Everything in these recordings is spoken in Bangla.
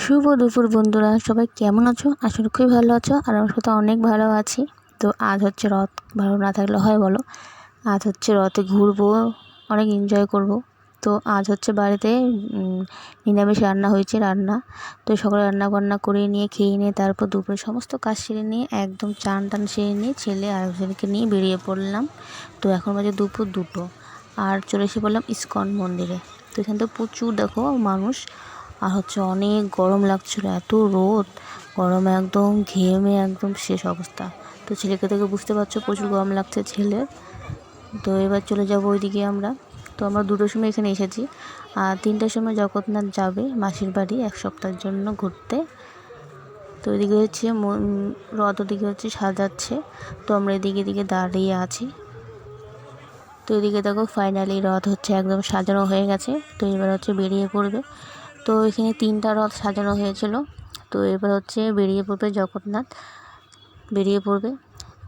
শুভ দুপুর বন্ধুরা, সবাই কেমন আছো? আসলে খুবই ভালো আছো আর আমার সাথে অনেক ভালো আছি। তো আজ হচ্ছে রথ, ভালো না থাকলে হয় বলো। আজ হচ্ছে রথে ঘুরবো, অনেক এনজয় করব। তো আজ হচ্ছে বাড়িতে নিরামিষ রান্না হয়েছে। তো সকালে রান্না বান্না করে নিয়ে খেয়ে নিয়ে তারপর দুপুরে সমস্ত কাজ সেরে নিয়ে একদম চান টান সেরে নিয়ে ছেলে আর ছেলেকে নিয়ে বেরিয়ে পড়লাম। তো এখন বাজে দুপুর 2টো আর চলে এসে পড়লাম ইসকন মন্দিরে। তো এখান থেকে প্রচুর দেখো মানুষ, আর হচ্ছে অনেক গরম লাগছিল, এত রোদ, গরমে একদম ঘেমে একদম শেষ অবস্থা। তো ছেলেকে থেকে বুঝতে পারছো প্রচুর গরম লাগছে ছেলের। তো এবার চলে যাব ওইদিকে আমরা। তো আমরা 2টোর সময় এখানে এসেছি, আর 3টার সময় জগন্নাথ যাবে মাসির বাড়ি 1 সপ্তাহের জন্য ঘুরতে। তো ওইদিকে হচ্ছে রথ ওদিকে হচ্ছে সাজাচ্ছে। তো আমরা এদিকে দাঁড়িয়ে আছি। তো এদিকে দেখো ফাইনালি রথ হচ্ছে একদম সাজানো হয়ে গেছে। তো এবার হচ্ছে বেরিয়ে পড়বে। তো এখানে 3টা রথ সাজানো হয়েছিল। তো এবার হচ্ছে বেরিয়ে পড়বে জগন্নাথ, বেরিয়ে পড়বে।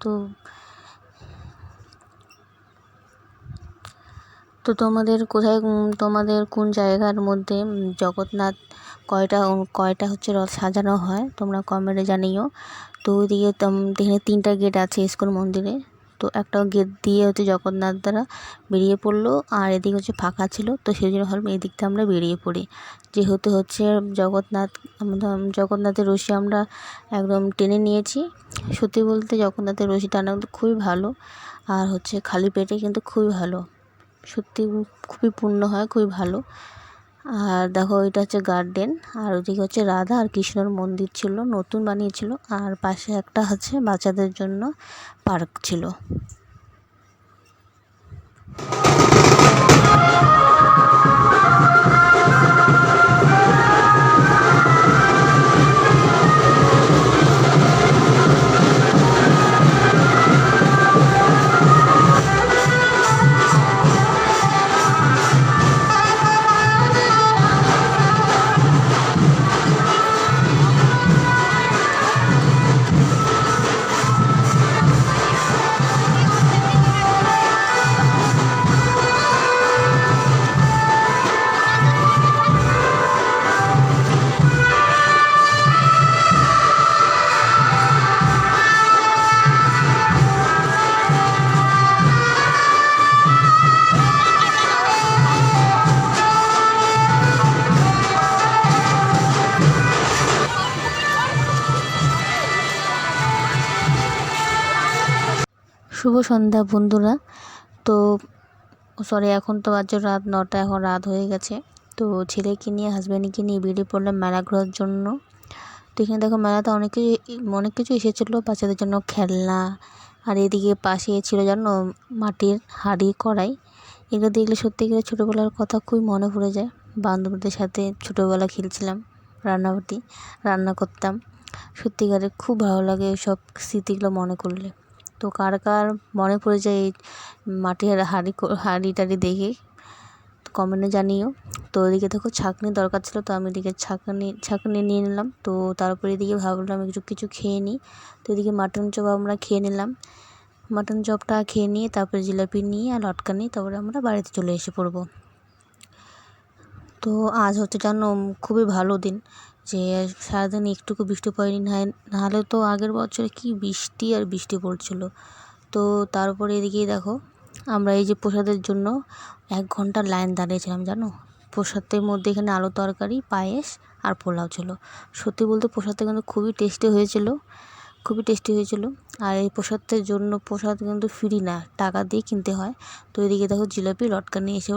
তো তো তোমাদের কোন জায়গার মধ্যে জগন্নাথ কয়টা হচ্ছে রথ সাজানো হয় তোমরা কমেন্টে জানিও। তো ওইদিকে এখানে 3টা গেট আছে ইসকন মন্দিরে। তো একটা গেট দিয়ে হচ্ছে জগন্নাথ দ্বারা বেরিয়ে পড়লো, আর এদিকে হচ্ছে ফাঁকা ছিল। তো সেই জন্য ভাবলাম এই দিকটা আমরা বেরিয়ে পড়ি, যেহেতু হচ্ছে জগন্নাথের রশি আমরা একদম টেনে নিয়েছি। সত্যি বলতে জগন্নাথের রশি টানা কিন্তু খুবই ভালো, আর হচ্ছে খালি পেটে কিন্তু খুবই ভালো, সত্যি খুবই পূর্ণ হয়, খুবই ভালো। আর দেখো এটা হচ্ছে গার্ডেন, আর ওইদিকে হচ্ছে রাধা আর কৃষ্ণর মন্দির ছিল, নতুন বানিয়েছিল। আর পাশে একটা হচ্ছে বাচ্চাদের জন্য পার্ক ছিল। শুভ সন্ধ্যা বন্ধুরা। তো এখন তো বাজে রাত 9টা, এখন রাত হয়ে গেছে। তো ছেলেকে নিয়ে হাজব্যান্ডকে নিয়ে বেরিয়ে পড়লাম মেলা ঘোরার জন্য। তো এখানে দেখো মেলাতে অনেক কিছু এসেছিলো, বাচ্চাদের জন্য খেলনা। আর এদিকে পাশে ছিল জানো মাটির হাঁড়ি কড়াই। এগুলো দেখলে সত্যি করে ছোটোবেলার কথা খুবই মনে পড়ে যায়। বান্ধবীদের সাথে ছোটোবেলা খেলছিলাম, রান্না করতাম। সত্যিকারে খুব ভালো লাগে সব স্মৃতিগুলো মনে করলে। তো কার কার মনে পড়ে যায় এই মাটির হাঁড়ি টাড়ি দেখে কমেন্টে জানিও। তো ওইদিকে দেখো ছাঁকনির দরকার ছিল, তো আমি এদিকে ছাঁকনি নিয়ে নিলাম। তো তারপরে এদিকে ভাবলাম কিছু খেয়ে নিই। তো এদিকে মাটন চপ আমরা খেয়ে নিলাম। মাটন চপটা খেয়ে নিয়ে তারপরে জিলাপি নিয়ে আর লটকা নিয়ে তারপরে আমরা বাড়িতে চলে এসে পড়বো। তো আজ হচ্ছে জানো খুবই ভালো দিন, যে সারাদিন একটুকু বৃষ্টি পড়েনি, নাহলে তো আগের বছরে কি বৃষ্টি আর বৃষ্টি পড়ছিল। তো তারপরে এদিকেই দেখো আমরা এই যে প্রসাদের জন্য 1 ঘন্টা লাইন দাঁড়িয়েছিলাম জানো। প্রসাদের মধ্যে এখানে আলু তরকারি, পায়েস আর পোলাও ছিল। সত্যি বলতে প্রসাদটা কিন্তু খুবই টেস্টি হয়েছিল। আর এই প্রসাদ কিন্তু ফ্রি না, টাকা দিয়ে কিনতে হয়। তো এদিকে দেখো জিলাপি লটকা নিয়ে এসে